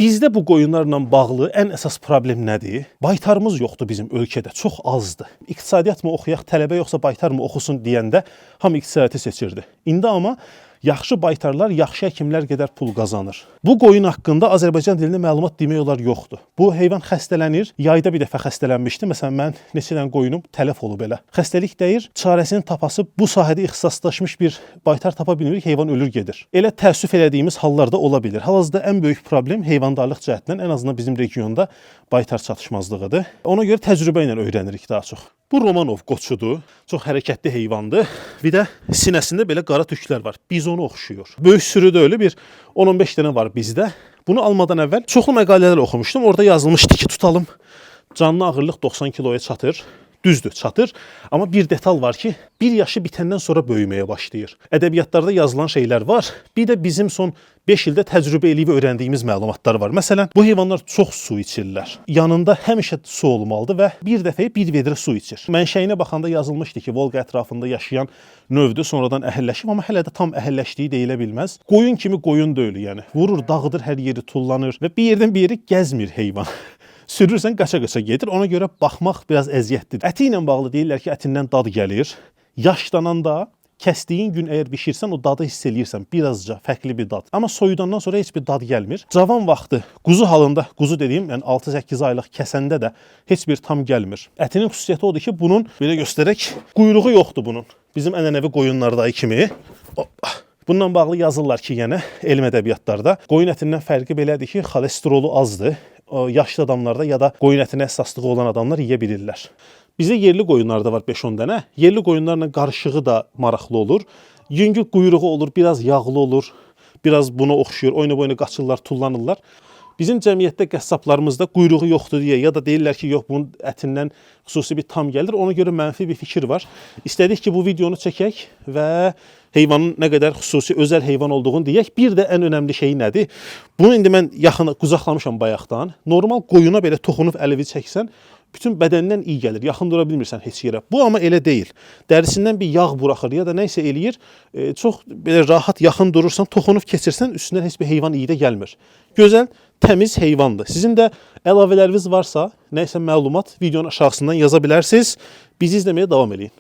Bizdə bu qoyunlarla bağlı ən əsas problem nədir? Baytarımız yoxdur bizim ölkədə, çox azdır. İqtisadiyyat mı oxuyaq, tələbə yoxsa baytar mı oxusun deyəndə hamı iqtisadiyyatı seçirdi. İndi amma yaxşı baytarlar yaxşı həkimlər qədər pul qazanır. Bu qoyun haqqında Azərbaycan dilində məlumat demək olar yoxdur. Bu heyvan xəstələnir. Yayda bir dəfə xəstələnmişdi. Məsələn, mən neçə dənə qoyunum tələf olub elə. Xəstəlik deyir, çarəsini tapası bu sahədə ixtisaslaşmış bir baytar tapa bilmirik, heyvan ölür gedir. Elə təəssüf elədiyimiz hallar da ola bilir. Hal-hazırda ən böyük problem heyvandarlıq cəhətdən ən azından bizim regionda baytar çatışmazlığıdır. Ona görə təcrübə ilə öyrənirik daha çox. Bu Romanov qoçudur. Çox hərəkətli heyvandır. Bir də sinəsində belə qara tüklər var. Bizona oxşuyur. Böyük sürü də öyle bir 10-15 dənə var bizdə. Bunu almadan əvvəl çoxlu məqalələr oxumuşdum. Orada yazılmışdı ki, tutalım canlı ağırlıq 90 kiloya çatır. Düzdür, çatır. Amma bir detal var ki, 1 yaşı bitəndən sonra böyüməyə başlayır. Ədəbiyyatlarda yazılan şeylər var. Bir də bizim son 5 ildə təcrübə eləyib öyrəndiyimiz məlumatlar var. Məsələn, bu heyvanlar çox su içirlər. Yanında həmişə su olmalıdır və bir dəfəyə bir vedrə su içir. Mənşəyinə baxanda yazılmışdı ki, Volqa ətrafında yaşayan növdür, sonradan əhəlləşib, amma hələ də tam əhəlləşdiyi deyilə bilməz. Qoyun kimi qoyun deyil, yəni. Vurur, dağıdır, hər yeri tullanır və bir yerdən bir yeri gəzmir heyvan. Sürürsən, qaça-qaça gedir. Ona görə baxmaq biraz əziyyətlidir. Əti ilə bağlı deyirlər ki, ətindən dad gəlir. Yaşlananda kəsdiyin gün əgər bişirsən, o dadı hiss eləyirsən. Birazca fərqli bir dad. Amma soyudandan sonra heç bir dad gəlmir. Cavan vaxtı quzu halında, quzu dediyim, yəni 6-8 aylıq kəsəndə də heç bir tam gəlmir. Ətinin xüsusiyyəti odur ki, bunun belə göstərək, quyruğu yoxdur bunun. Bizim ənənəvi qoyunlardakı kimi. Bununla bağlı yazırlar ki, yəni elm ədəbiyyatlarda qoyun ətindən fərqi belədir ki, xolesterolu azdır. Yaşlı adamlarda ya da qoyun ətinə həssaslığı olan adamlar yeyə bilirlər. Bizdə yerli qoyunlarda var 5-10 dənə. Yerli qoyunlarla qarışığı da maraqlı olur. Yüngül quyruğu olur, biraz yağlı olur. Biraz buna oxşuyur. Oyna-boyna qaçırlar, tullanırlar. Bizim cəmiyyətdə qəssablarımızda quyruğu yoxdur deyə ya da deyirlər ki, yox bunun ətindən xüsusi bir tam gəlir. Ona görə mənfi bir fikir var. İstədik ki, bu videonu çəkək və heyvanın nə qədər xüsusi, özəl heyvan olduğunu deyək. Bir də ən önəmli şey nədir? Bunu indi mən yaxın qucaqlamışam bayaqdan. Normal qoyuna belə toxunub əlini çəksən, bütün bədənindən iyi gəlir. Yaxın dura bilmirsən heç yerə. Bu amma elə deyil. Dərisindən bir yağ buraxır ya da nə isə eləyir. Çox belə rahat yaxın durursan, toxunub keçirsən, üstündən heç bir heyvan iyi də gəlmir. Gözəl, təmiz heyvandır. Sizin də əlavələriniz varsa, nə isə məlumat videonun aşağısından yaza bilərsiniz. Bizi izləməyə davam edin.